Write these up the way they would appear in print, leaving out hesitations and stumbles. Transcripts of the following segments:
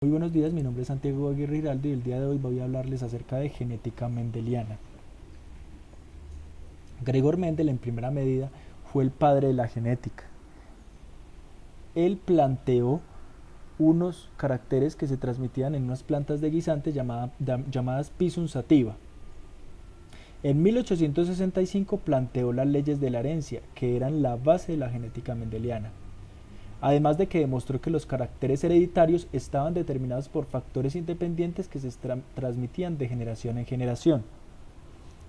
Muy buenos días, mi nombre es Santiago Aguirre Giraldo y el día de hoy voy a hablarles acerca de genética mendeliana. Gregor Mendel, en primera medida, fue el padre de la genética. Él planteó unos caracteres que se transmitían en unas plantas de guisantes llamadas Pisum sativa. En 1865 planteó las leyes de la herencia, que eran la base de la genética mendeliana. Además de que demostró que los caracteres hereditarios estaban determinados por factores independientes que se transmitían de generación en generación,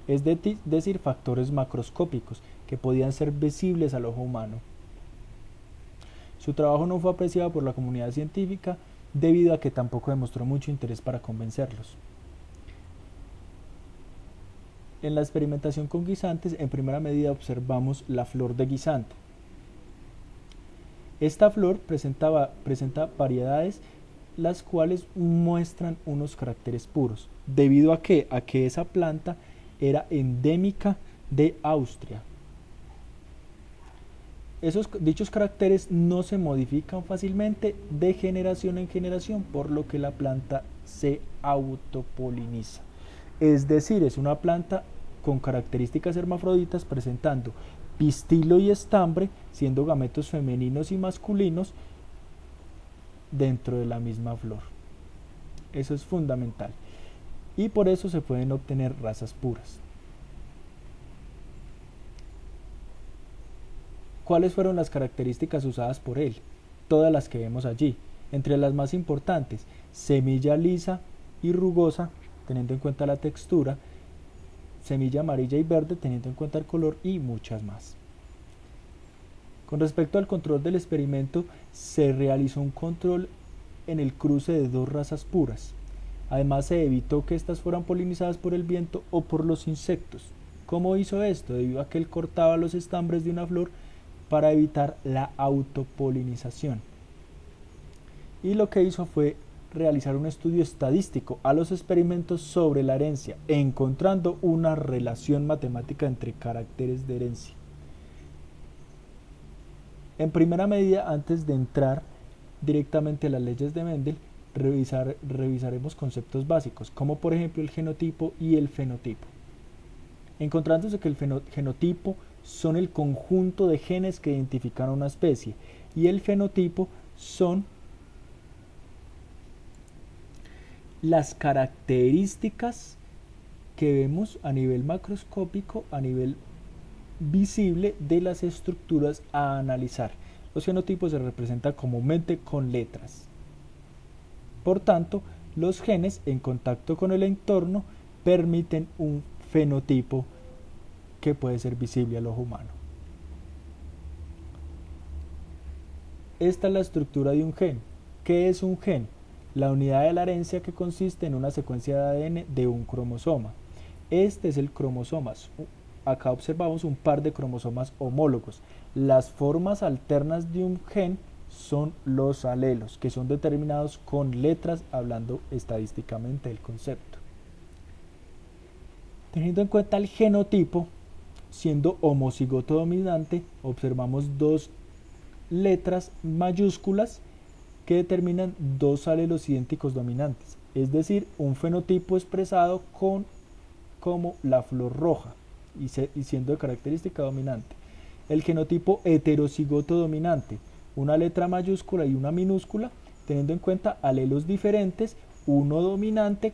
es decir, factores macroscópicos que podían ser visibles al ojo humano. Su trabajo no fue apreciado por la comunidad científica debido a que tampoco demostró mucho interés para convencerlos. En la experimentación con guisantes, en primera medida observamos la flor de guisante. Esta flor presenta variedades las cuales muestran unos caracteres puros. ¿Debido a qué? A que esa planta era endémica de Austria. Dichos caracteres no se modifican fácilmente de generación en generación, por lo que la planta se autopoliniza. Es decir, es una planta con características hermafroditas presentando pistilo y estambre, siendo gametos femeninos y masculinos dentro de la misma flor. Eso es fundamental. Y por eso se pueden obtener razas puras. ¿Cuáles fueron las características usadas por él? Todas las que vemos allí. Entre las más importantes, semilla lisa y rugosa, teniendo en cuenta la textura, semilla amarilla y verde, teniendo en cuenta el color, y muchas más. Con respecto al control del experimento, se realizó un control en el cruce de dos razas puras. Además, se evitó que éstas fueran polinizadas por el viento o por los insectos. ¿Cómo hizo esto? Debido a que él cortaba los estambres de una flor para evitar la autopolinización. Y lo que hizo fue realizar un estudio estadístico a los experimentos sobre la herencia, encontrando una relación matemática entre caracteres de herencia. En primera medida, antes de entrar directamente a las leyes de Mendel, revisaremos conceptos básicos, como por ejemplo el genotipo y el fenotipo. Encontrándose que el genotipo son el conjunto de genes que identifican a una especie y el fenotipo son las características que vemos a nivel macroscópico, a nivel visible de las estructuras a analizar. Los genotipos se representan comúnmente con letras. Por tanto, los genes en contacto con el entorno permiten un fenotipo que puede ser visible al ojo humano. Esta es la estructura de un gen. ¿Qué es un gen? La unidad de la herencia que consiste en una secuencia de ADN de un cromosoma. Este es el cromosoma. Acá observamos un par de cromosomas homólogos. Las formas alternas de un gen son los alelos, que son determinados con letras, hablando estadísticamente del concepto. Teniendo en cuenta el genotipo, siendo homocigoto dominante, observamos dos letras mayúsculas que determinan dos alelos idénticos dominantes, es decir, un fenotipo expresado como la flor roja y siendo de característica dominante. El genotipo heterocigoto dominante, una letra mayúscula y una minúscula, teniendo en cuenta alelos diferentes, uno dominante,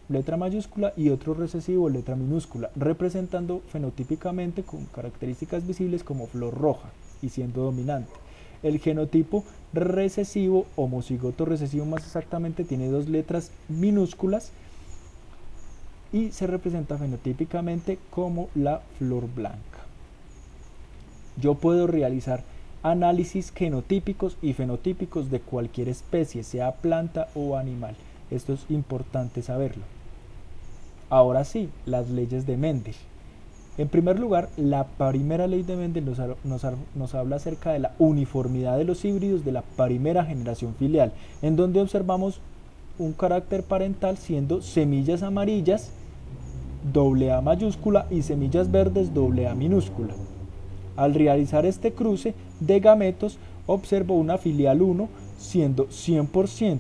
letra mayúscula, y otro recesivo, letra minúscula, representando fenotípicamente con características visibles como flor roja y siendo dominante. El genotipo recesivo, homocigoto recesivo más exactamente, tiene dos letras minúsculas y se representa fenotípicamente como la flor blanca. Yo puedo realizar análisis genotípicos y fenotípicos de cualquier especie, sea planta o animal. Esto es importante saberlo. Ahora sí, las leyes de Mendel. En primer lugar, la primera ley de Mendel nos habla acerca de la uniformidad de los híbridos de la primera generación filial, en donde observamos un carácter parental siendo semillas amarillas, AA mayúscula, y semillas verdes, AA minúscula. Al realizar este cruce de gametos, observo una filial 1 siendo 100%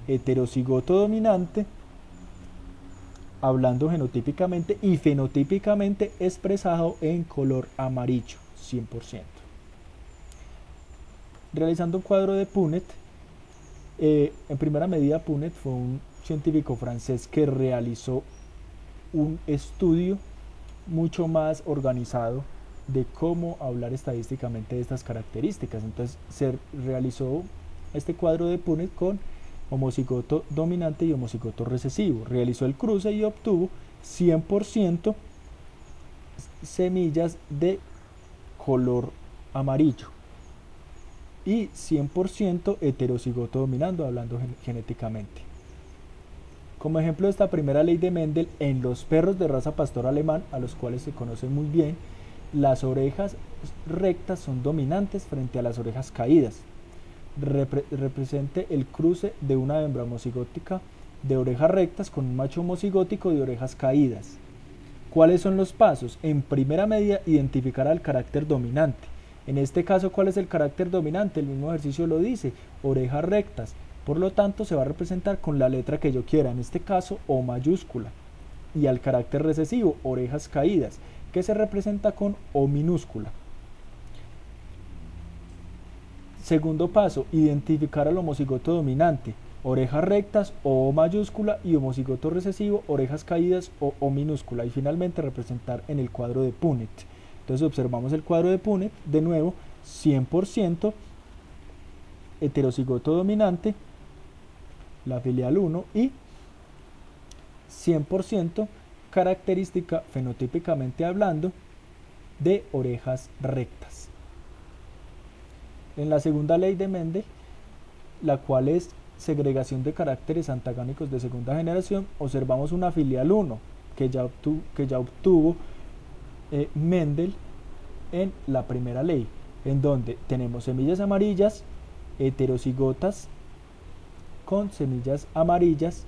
heterocigoto dominante, hablando genotípicamente y fenotípicamente expresado en color amarillo, 100%. Realizando un cuadro de Punnett, en primera medida Punnett fue un científico francés que realizó un estudio mucho más organizado de cómo hablar estadísticamente de estas características. Entonces se realizó este cuadro de Punnett con homocigoto dominante y homocigoto recesivo. Realizó el cruce y obtuvo 100% semillas de color amarillo y 100% heterocigoto dominando, hablando genéticamente. Como ejemplo de esta primera ley de Mendel, en los perros de raza pastor alemán, a los cuales se conoce muy bien, las orejas rectas son dominantes frente a las orejas caídas. Represente el cruce de una hembra homocigótica de orejas rectas con un macho homocigótico de orejas caídas. ¿Cuáles son los pasos? En primera medida, identificar al carácter dominante. En este caso, ¿cuál es el carácter dominante? El mismo ejercicio lo dice, orejas rectas. Por lo tanto, se va a representar con la letra que yo quiera, en este caso O mayúscula. Y al carácter recesivo, orejas caídas, que se representa con O minúscula. Segundo paso, identificar al homocigoto dominante, orejas rectas O mayúscula y homocigoto recesivo, orejas caídas O minúscula. Y finalmente representar en el cuadro de Punnett. Entonces observamos el cuadro de Punnett, de nuevo, 100% heterocigoto dominante, la filial 1, y 100% característica fenotípicamente hablando de orejas rectas. En la segunda ley de Mendel, la cual es segregación de caracteres antagónicos de segunda generación, observamos una filial 1 que ya obtuvo Mendel en la primera ley, en donde tenemos semillas amarillas heterocigotas con semillas amarillas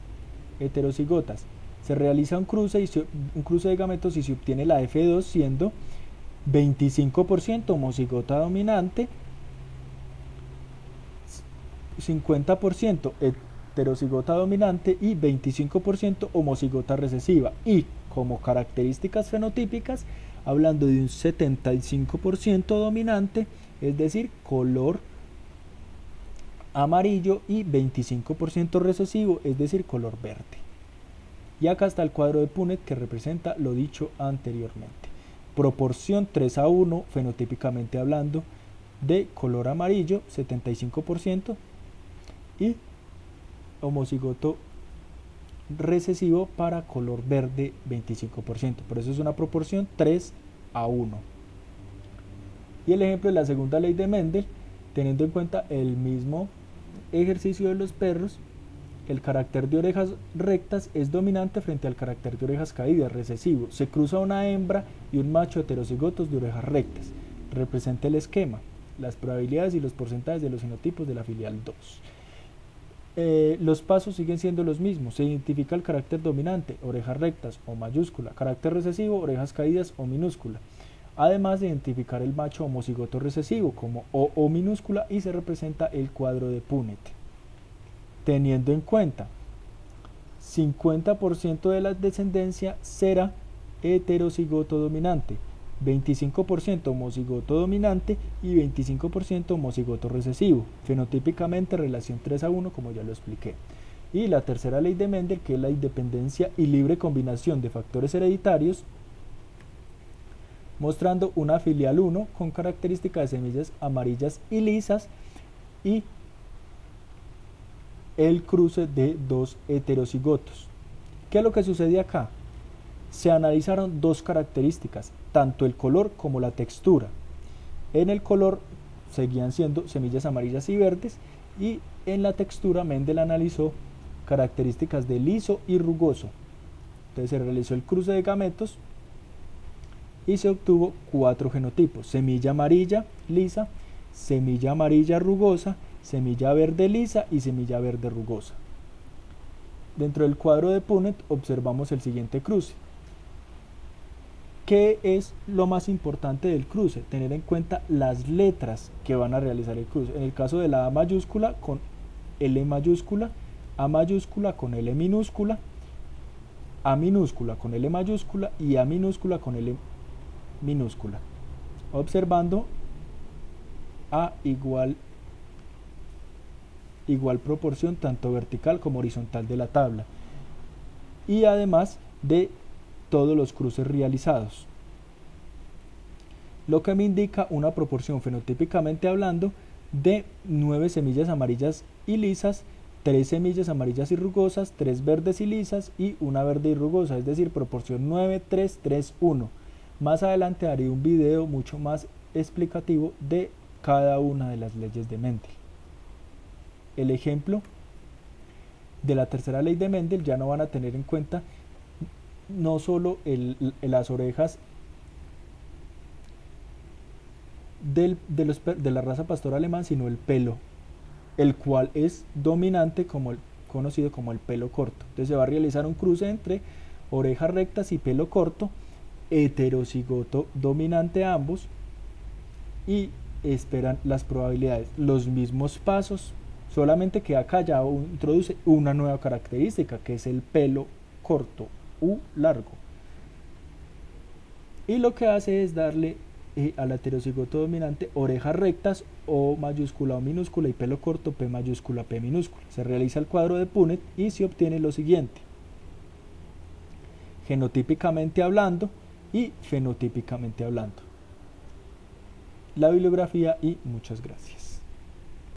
heterocigotas. Se realiza un cruce de gametos y se obtiene la F2 siendo 25% homocigota dominante, 50% heterocigota dominante y 25% homocigota recesiva. Y como características fenotípicas, hablando de un 75% dominante, es decir, color amarillo, y 25% recesivo, es decir, color verde. Y acá está el cuadro de Punnett que representa lo dicho anteriormente. Proporción 3:1, fenotípicamente hablando, de color amarillo, 75%, y homocigoto recesivo para color verde, 25%. Por eso es una proporción 3:1. Y el ejemplo de la segunda ley de Mendel, teniendo en cuenta el mismo ejercicio de los perros, el carácter de orejas rectas es dominante frente al carácter de orejas caídas, recesivo. Se cruza una hembra y un macho heterocigotos de orejas rectas. Representa el esquema, las probabilidades y los porcentajes de los genotipos de la filial 2. Los pasos siguen siendo los mismos. Se identifica el carácter dominante, orejas rectas O mayúscula, carácter recesivo, orejas caídas O minúscula. Además de identificar el macho homocigoto recesivo como O minúscula, y se representa el cuadro de Punnett. Teniendo en cuenta 50% de la descendencia será heterocigoto dominante, 25% homocigoto dominante y 25% homocigoto recesivo, fenotípicamente relación 3:1, como ya lo expliqué. Y la tercera ley de Mendel, que es la independencia y libre combinación de factores hereditarios, mostrando una filial 1 con características de semillas amarillas y lisas y el cruce de dos heterocigotos. ¿Qué es lo que sucede acá? Se analizaron dos características, tanto el color como la textura. En el color seguían siendo semillas amarillas y verdes, y en la textura Mendel analizó características de liso y rugoso. Entonces se realizó el cruce de gametos y se obtuvo 4 genotipos: semilla amarilla lisa, semilla amarilla rugosa, semilla verde lisa y semilla verde rugosa. Dentro del cuadro de Punnett observamos el siguiente cruce. ¿Qué es lo más importante del cruce? Tener en cuenta las letras que van a realizar el cruce. En el caso de la A mayúscula con L mayúscula, A mayúscula con L minúscula, A minúscula con L mayúscula y A minúscula con L minúscula, observando a igual proporción tanto vertical como horizontal de la tabla, y además de todos los cruces realizados, lo que me indica una proporción fenotípicamente hablando de 9 semillas amarillas y lisas, 3 semillas amarillas y rugosas, 3 verdes y lisas y una verde y rugosa, es decir, proporción 9, 3, 3, 1. Más adelante haré un video mucho más explicativo de cada una de las leyes de Mendel. El ejemplo de la tercera ley de Mendel ya no van a tener en cuenta no solo las orejas de la raza pastor alemán, sino el pelo, el cual es dominante, conocido como el pelo corto. Entonces se va a realizar un cruce entre orejas rectas y pelo corto, heterocigoto dominante ambos, y esperan las probabilidades, los mismos pasos, solamente que acá ya introduce una nueva característica, que es el pelo corto u largo, y lo que hace es darle al heterocigoto dominante orejas rectas, O mayúscula O minúscula, y pelo corto, P mayúscula P minúscula. Se realiza el cuadro de Punnett y se obtiene lo siguiente: genotípicamente hablando y fenotípicamente hablando. La bibliografía, y muchas gracias.